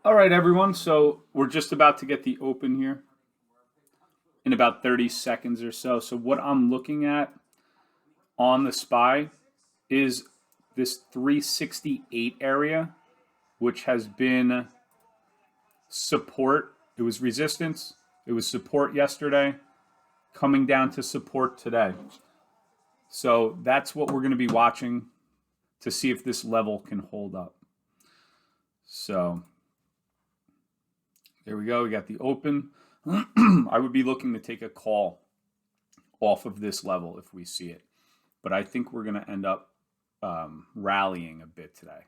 All right, everyone. So we're just about to get the open here in about 30 seconds or so. So what I'm looking at on the SPY is this 368 area, which has been support. It was resistance. It was support yesterday, coming down to support today. So that's what we're going to be watching to see if this level can hold up. So there we go. We got the open. I would be looking to take a call off of this level if we see it. But I think we're going to end up rallying a bit today.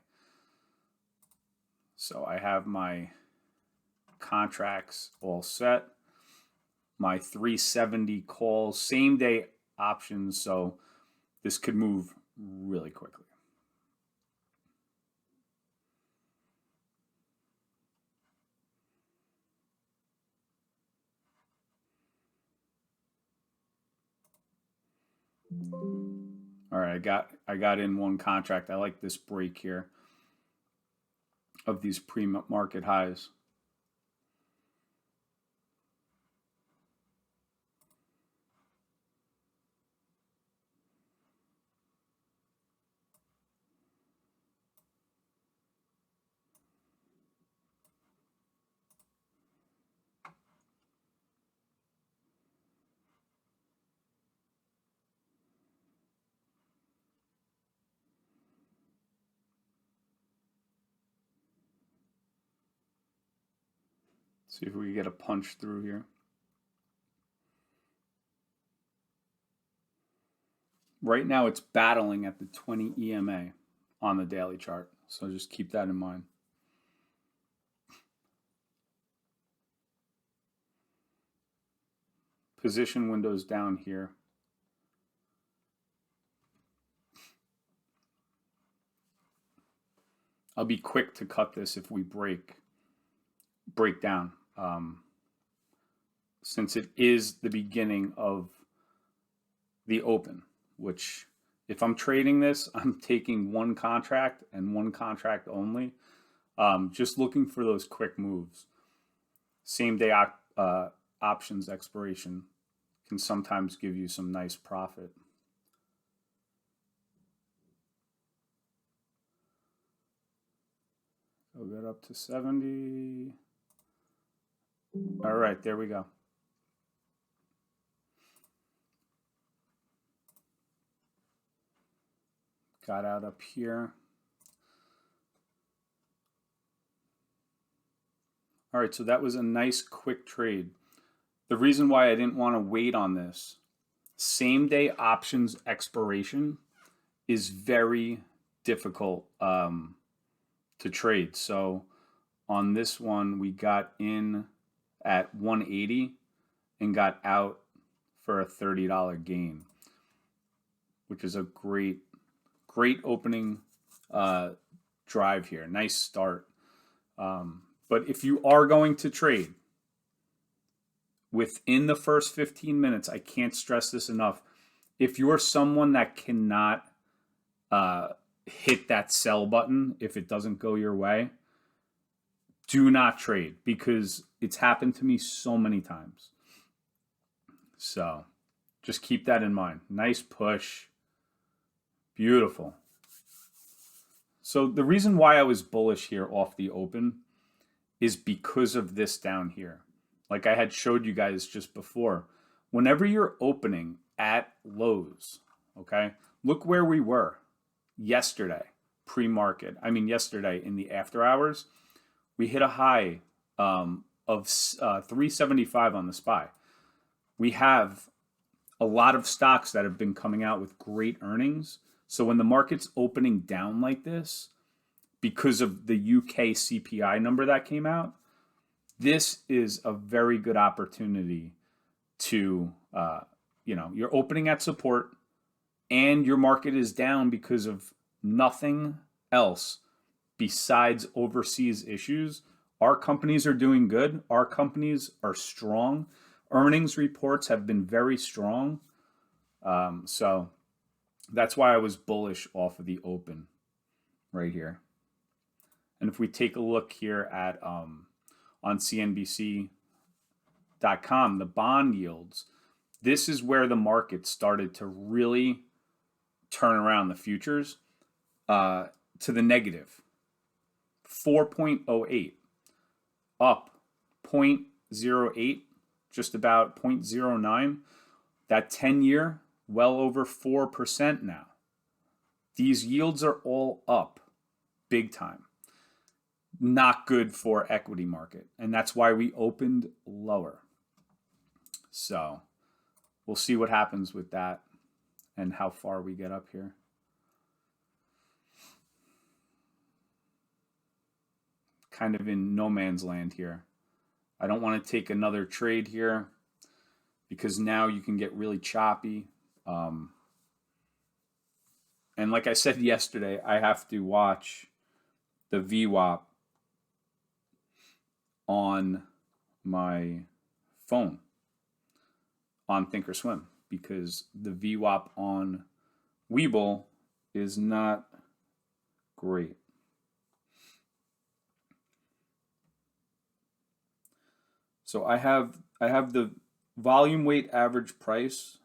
So I have my contracts all set. My 370 calls, same day options. So this could move really quickly. All right, I got in one contract. I like this break here of these pre-market highs. See if we can get a punch through here. Right now it's battling at the 20 EMA on the daily chart. So just keep that in mind. Position windows down here. I'll be quick to cut this if we break down. Since it is the beginning of the open, which if I'm trading this, I'm taking one contract and one contract only. Just looking for those quick moves. Same day options expiration can sometimes give you some nice profit. Go get up to 70. All right, there we go. Got out up here. All right, so that was a nice quick trade. The reason why I didn't want to wait on this, same day options expiration is very difficult to trade. So on this one, we got in at 180 and got out for a $30 gain, which is a great opening drive here. Nice start. But if you are going to trade within the first 15 minutes, I can't stress this enough. If you're someone that cannot hit that sell button if it doesn't go your way, do not trade, because it's happened to me so many times. So just keep that in mind. Nice push. Beautiful. So the reason why I was bullish here off the open is because of this down here. Like I had showed you guys just before. Whenever you're opening at lows, okay, look where we were yesterday, pre-market. I mean, yesterday in the after hours, we hit a high of 375 on the SPY. We have a lot of stocks that have been coming out with great earnings. So when the market's opening down like this, because of the UK CPI number that came out, this is a very good opportunity to, you're opening at support and your market is down because of nothing else besides overseas issues. Our companies are doing good. Our companies are strong. Earnings reports have been very strong. So that's why I was bullish off of the open right here. And if we take a look here at on CNBC.com, the bond yields, this is where the market started to really turn around the futures to the negative. 4.08, up 0.08, just about 0.09. That 10-year, well over 4% now. These yields are all up big time. Not good for equity market. And that's why we opened lower. So we'll see what happens with that and how far we get up here. Kind of in no man's land here. I don't want to take another trade here because now you can get really choppy. And like I said yesterday, I have to watch the VWAP on my phone on Thinkorswim because the VWAP on Webull is not great. So I have the volume weight average price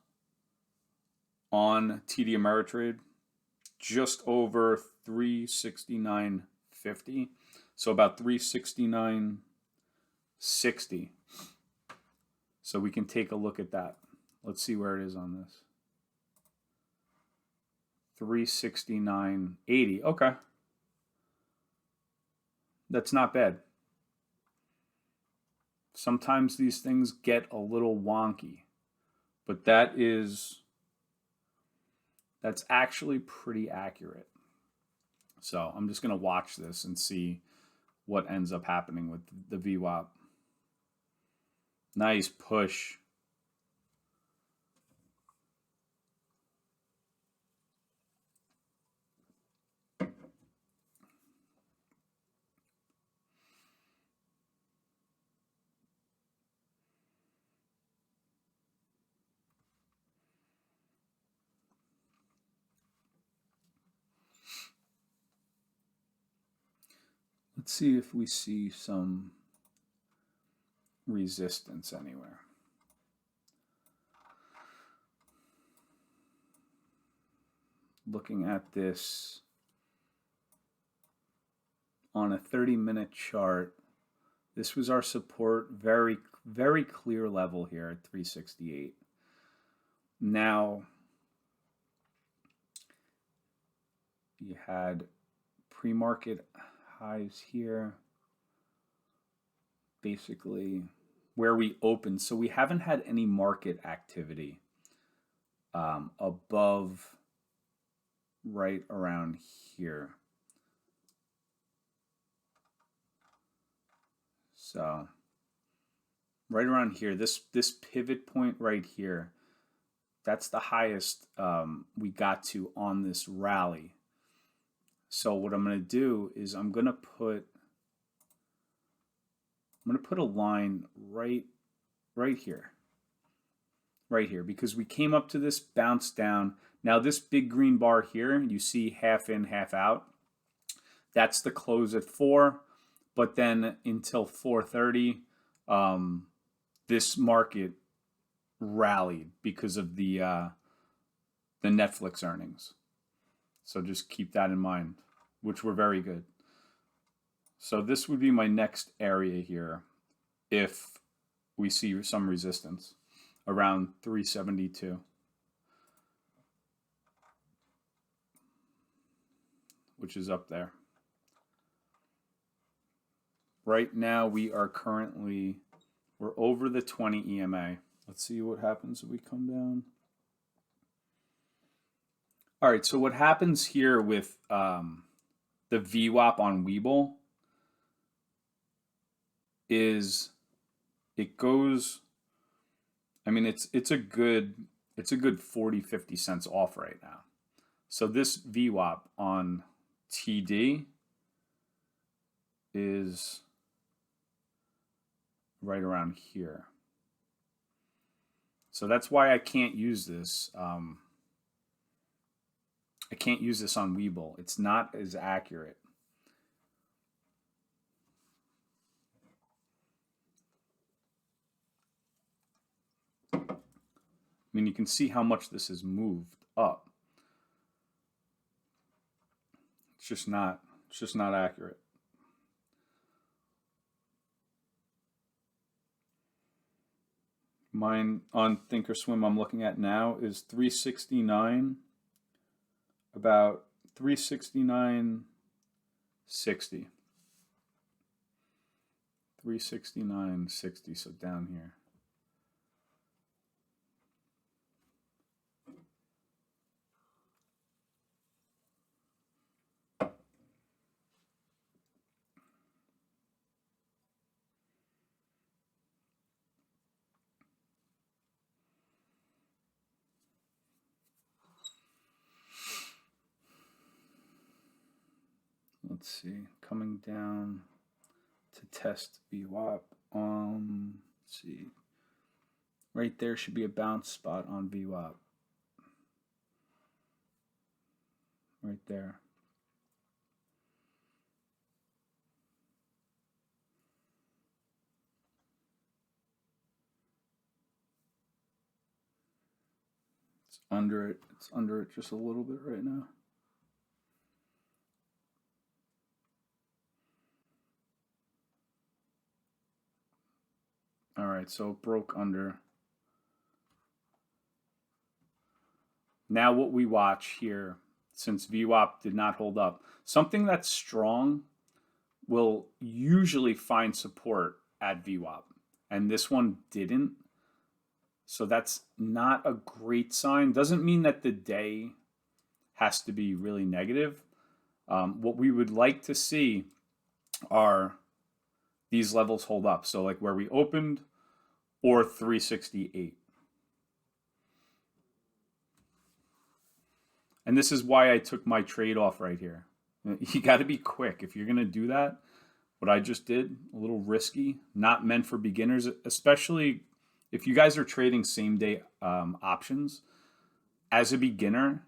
on TD Ameritrade just over 369.50, so about 369.60. So we can take a look at that. Let's see where it is on this. 369.80. Okay, that's not bad. Sometimes these things get a little wonky, but that's actually pretty accurate. So I'm just going to watch this and see what ends up happening with the VWAP. Nice push. Let's see if we see some resistance anywhere. Looking at this on a 30-minute chart, this was our support, very, very clear level here at 368. Now, you had pre-market highs here, basically where we opened. So we haven't had any market activity above right around here. So right around here, this pivot point right here, that's the highest we got to on this rally. So what I'm going to do is I'm going to put a line right here. Right here, because we came up to this, bounce down. Now this big green bar here, you see half in, half out. That's the close at 4, but then until 4:30, this market rallied because of the Netflix earnings. So just keep that in mind, which were very good. So this would be my next area here if we see some resistance around 372. Which is up there. Right now we're over the 20 EMA. Let's see what happens if we come down. All right, so what happens here with the VWAP on Webull is it goes, I mean, it's a good 40-50 cents off right now. So this VWAP on TD is right around here. So that's why I can't use this I can't use this on Webull. It's not as accurate. I mean, you can see how much this has moved up. It's just not accurate. Mine on Thinkorswim I'm looking at now is 369, about 369.60. 369.60, so down here. Let's see, coming down to test VWAP. Let's see, right there should be a bounce spot on VWAP. Right there. It's under it. It's under it just a little bit right now. All right, so it broke under. Now what we watch here, since VWAP did not hold up, something that's strong will usually find support at VWAP, and this one didn't. So that's not a great sign. Doesn't mean that the day has to be really negative. What we would like to see are these levels hold up. So like where we opened or 368. And this is why I took my trade off right here. You got to be quick. If you're going to do that, what I just did, a little risky, not meant for beginners, especially if you guys are trading same day options. As a beginner,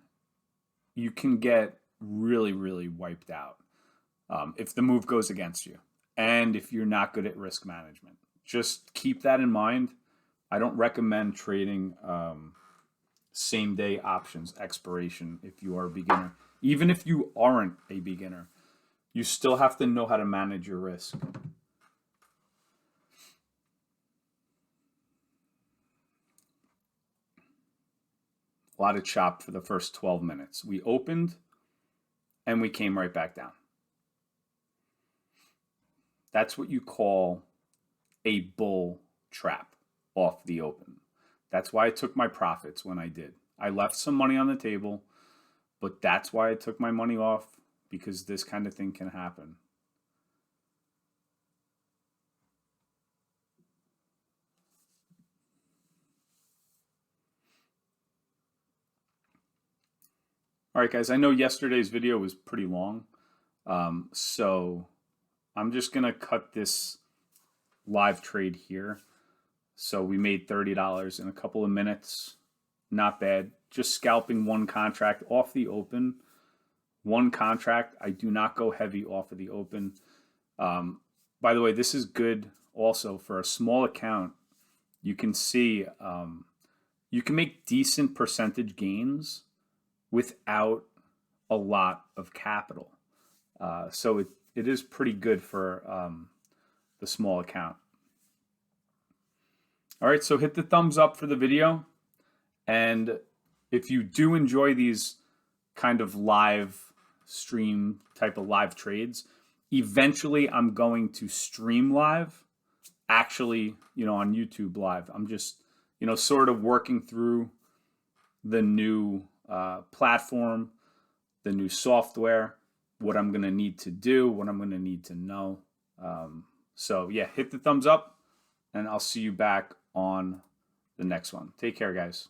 you can get really, really wiped out if the move goes against you and if you're not good at risk management. Just keep that in mind. I don't recommend trading same day options expiration if you are a beginner. Even if you aren't a beginner, you still have to know how to manage your risk. A lot of chop for the first 12 minutes. We opened and we came right back down. That's what you call a bull trap off the open. That's why I took my profits when I did. I left some money on the table, but that's why I took my money off, because this kind of thing can happen. All right, guys, I know yesterday's video was pretty long, so I'm just going to cut this live trade here. So we made $30 in a couple of minutes. Not bad. Just scalping one contract off the open. One contract. I do not go heavy off of the open. By the way, this is good also for a small account. You can see you can make decent percentage gains without a lot of capital. So it is pretty good for the small account. All right, so hit the thumbs up for the video. And if you do enjoy these kind of live stream type of live trades, eventually I'm going to stream live, actually, on YouTube live. I'm just, sort of working through the new platform, the new software, what I'm going to need to do, what I'm going to need to know. So yeah, hit the thumbs up and I'll see you back on the next one. Take care, guys.